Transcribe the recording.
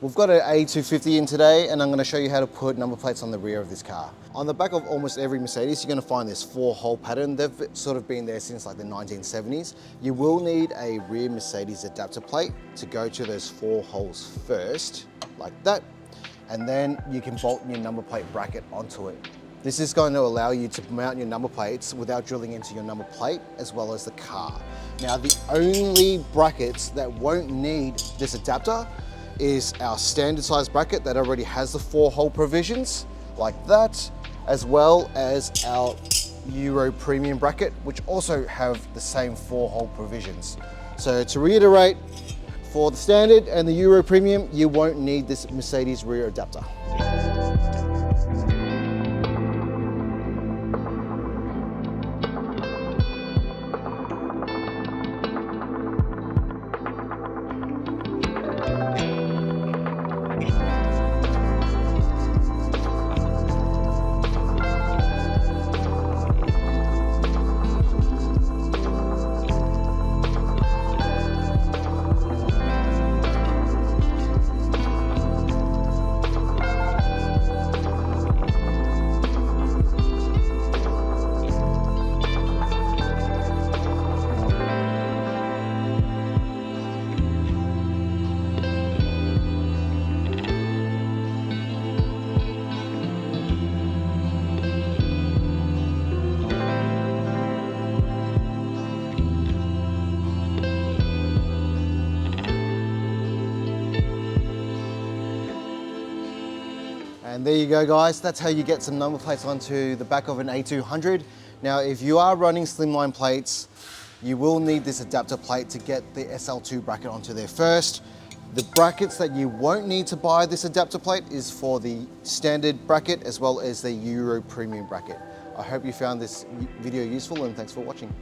We've got an A250 in today, and I'm going to show you how to put number plates on the rear of this car. On the back of almost every Mercedes, you're going to find this 4-hole pattern. They've sort of been there since like the 1970s. You will need a rear Mercedes adapter plate to go to those 4 holes first, like that, and then you can bolt your number plate bracket onto it. This is going to allow you to mount your number plates without drilling into your number plate as well as the car. Now, the only brackets that won't need this adapter is our standard size bracket that already has the 4-hole provisions, like that, as well as our Euro Premium bracket, which also have the same 4-hole provisions. So to reiterate, for the standard and the Euro Premium, you won't need this Mercedes rear adapter. And there you go, guys. That's how you get some number plates onto the back of an A200. Now, if you are running slimline plates, you will need this adapter plate to get the SL2 bracket onto there first. The brackets that you won't need to buy this adapter plate is for the standard bracket as well as the Euro Premium bracket. I hope you found this video useful, and thanks for watching.